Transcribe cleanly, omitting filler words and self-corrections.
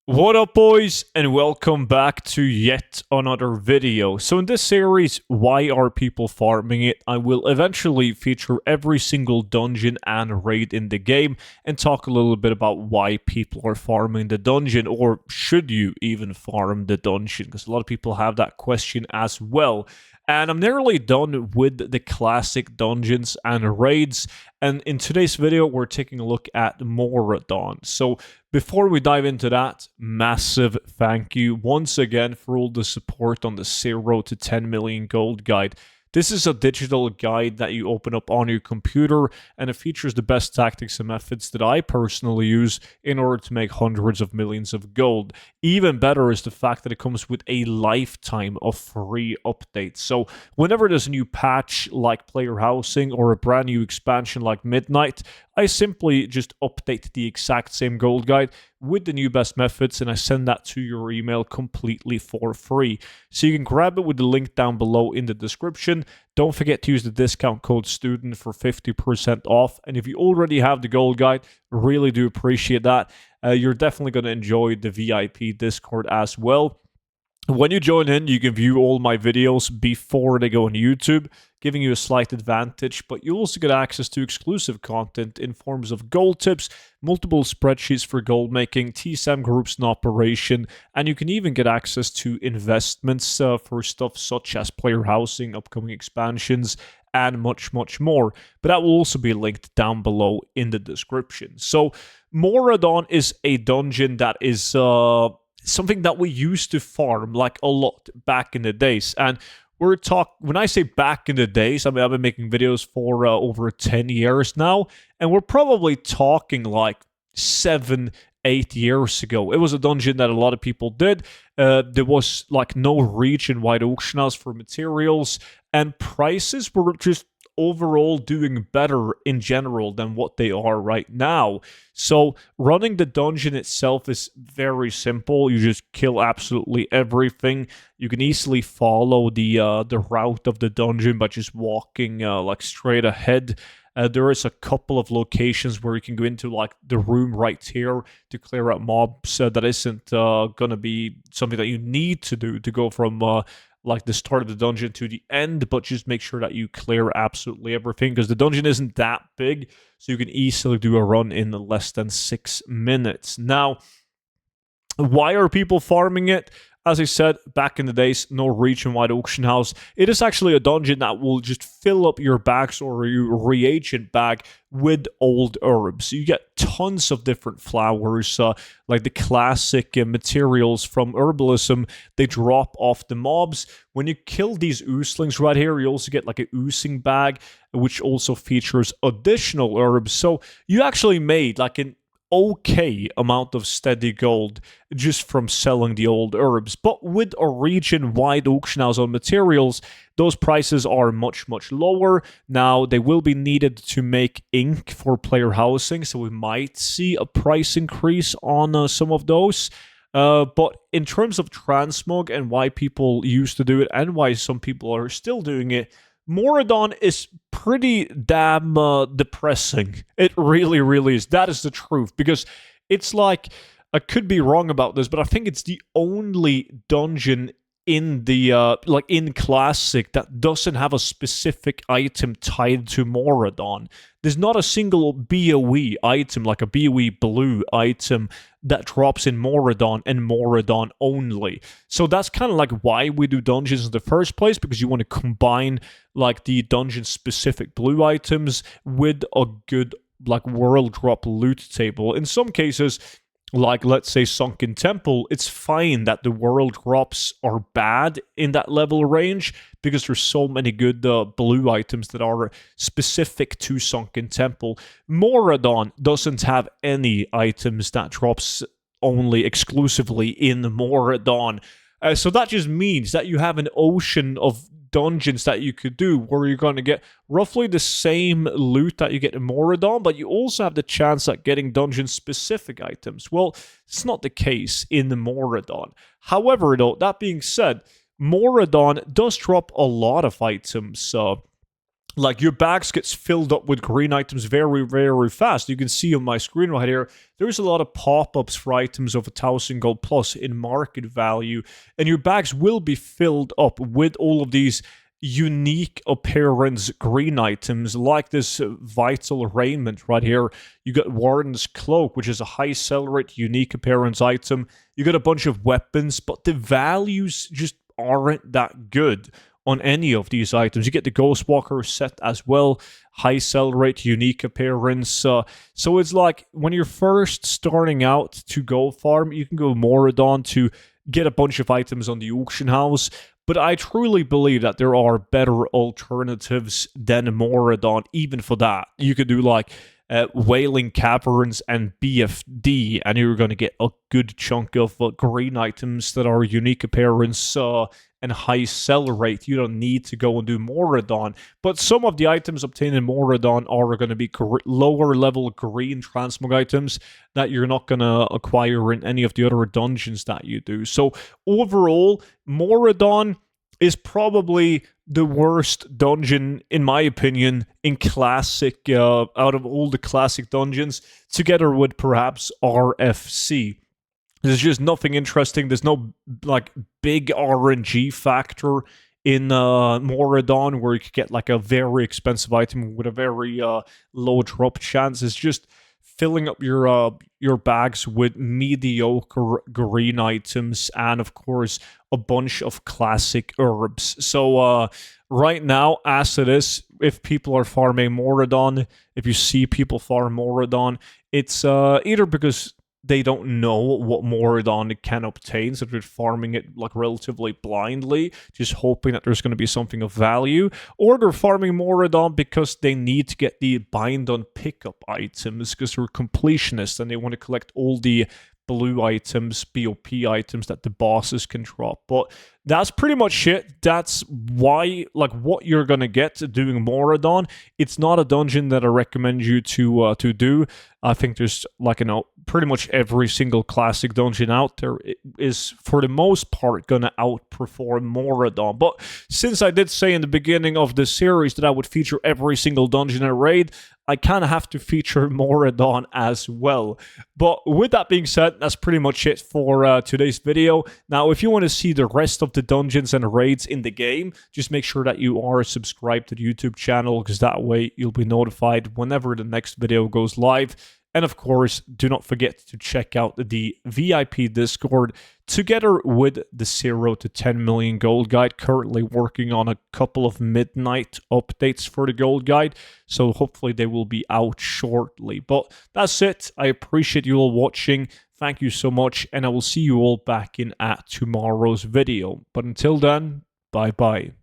What up, boys, and welcome back to yet another video. So in this series, why are people farming it? I will eventually feature every single dungeon and raid in the game and talk a little bit about why people are farming the dungeon, or should you even farm the dungeon? Because a lot of people have that question as well. And I'm nearly done with the classic dungeons and raids, and in today's video, we're taking a look at Mauradon. So before we dive into that, massive thank you once again for all the support on the 0 to 10 million gold guide. This is a digital guide that you open up on your computer, and it features the best tactics and methods that I personally use in order to make hundreds of millions of gold. Even better is the fact that it comes with a lifetime of free updates. So whenever there's a new patch like player housing or a brand new expansion like Midnight, I simply just update the exact same gold guide with the new best methods, and I send that to your email completely for free. So you can grab it with the link down below in the description. Don't forget to use the discount code STUDENT for 50% off. And if you already have the gold guide, really do appreciate that. You're definitely going to enjoy the VIP Discord as well. When you join in, you can view all my videos before they go on YouTube, giving you a slight advantage, but you also get access to exclusive content in forms of gold tips, multiple spreadsheets for gold making, TSM groups in operation, and you can even get access to investments for stuff such as player housing, upcoming expansions, and much, much more. But that will also be linked down below in the description. So, Mauradon is a dungeon that is something that we used to farm like a lot back in the days. And when I say back in the days, I mean, I've been making videos for over 10 years now, and we're probably talking like 7-8 years ago. It was a dungeon that a lot of people did. There was like no region-wide auction house for materials, and prices were just overall doing better in general than what they are right now. So running the dungeon itself is very simple. You just kill absolutely everything. You can easily follow the route of the dungeon by just walking like straight ahead. There is a couple of locations where you can go into like the room right here to clear out mobs. That isn't gonna be something that you need to do to go from like the start of the dungeon to the end, but just make sure that you clear absolutely everything, because the dungeon isn't that big, so you can easily do a run in less than 6 minutes. Now, why are people farming it? As I said, back in the days, no region-wide auction house. It is actually a dungeon that will just fill up your bags or your reagent bag with old herbs. You get tons of different flowers, like the classic materials from herbalism. They drop off the mobs. When you kill these oozlings right here, you also get like an oozing bag, which also features additional herbs. So you actually made like an okay amount of steady gold just from selling the old herbs. But with a region-wide auction house on materials, those prices are much, much lower. Now, they will be needed to make ink for player housing, so we might see a price increase on some of those. But in terms of Transmog and why people used to do it and why some people are still doing it, Mauradon is pretty damn depressing. It really, really is. That is the truth. Because it's like, I could be wrong about this, but I think it's the only dungeon in the in Classic that doesn't have a specific item tied to Mauradon. There's not a single BOE item, like a BOE blue item, that drops in Mauradon and Mauradon only. So that's kind of like why we do dungeons in the first place, because you want to combine like the dungeon specific blue items with a good like world drop loot table. In some cases, like let's say Sunken Temple, it's fine that the world drops are bad in that level range, because there's so many good blue items that are specific to Sunken Temple. Mauradon doesn't have any items that drops only exclusively in Mauradon. So that just means that you have an ocean of dungeons that you could do where you're going to get roughly the same loot that you get in Mauradon, but you also have the chance at getting dungeon-specific items. Well, it's not the case in the Mauradon. However, though, that being said, Mauradon does drop a lot of items like your bags gets filled up with green items very, very fast. You can see on my screen right here, there's a lot of pop-ups for items of 1,000 gold plus in market value, and your bags will be filled up with all of these unique appearance green items, like this vital raiment right here. You got Warden's Cloak, which is a high sell rate, unique appearance item. You got a bunch of weapons, but the values just aren't that good on any of these items. You get the Ghostwalker set as well, high sell rate, unique appearance. So it's like when you're first starting out to go farm, you can go Mauradon to get a bunch of items on the auction house. But I truly believe that there are better alternatives than Mauradon, even for that. You could do like Wailing Caverns and BFD, and you're going to get a good chunk of green items that are unique appearance and high sell rate. You don't need to go and do Mauradon. But some of the items obtained in Mauradon are going to be lower level green transmog items that you're not going to acquire in any of the other dungeons that you do. So overall, Mauradon is probably the worst dungeon, in my opinion, in classic, out of all the classic dungeons, together with perhaps RFC. There's just nothing interesting. There's no like big RNG factor in Mauradon where you could get like a very expensive item with a very low drop chance. It's just filling up your bags with mediocre green items and of course a bunch of classic herbs. So right now, as it is, if people are farming Mauradon, if you see people farm Mauradon, it's either because they don't know what Mauradon can obtain, so they're farming it like relatively blindly, just hoping that there's going to be something of value, or they're farming Mauradon because they need to get the bind on pickup items because they're completionists and they want to collect all the blue items, BOP items that the bosses can drop. But that's pretty much it. That's why, like, what you're gonna get doing Mauradon. It's not a dungeon that I recommend you to do. I think there's like, pretty much every single classic dungeon out there is for the most part gonna outperform Mauradon. But since I did say in the beginning of this series that I would feature every single dungeon I raid, I kind of have to feature Mauradon as well. But with that being said, that's pretty much it for today's video. Now, if you want to see the rest of the dungeons and raids in the game, just make sure that you are subscribed to the YouTube channel, because that way you'll be notified whenever the next video goes live. And of course, do not forget to check out the VIP Discord together with the 0 to 10 million gold guide. Currently working on a couple of midnight updates for the gold guide, so hopefully they will be out shortly. But that's it. I appreciate you all watching. Thank you so much, and I will see you all back in at tomorrow's video. But until then, bye-bye.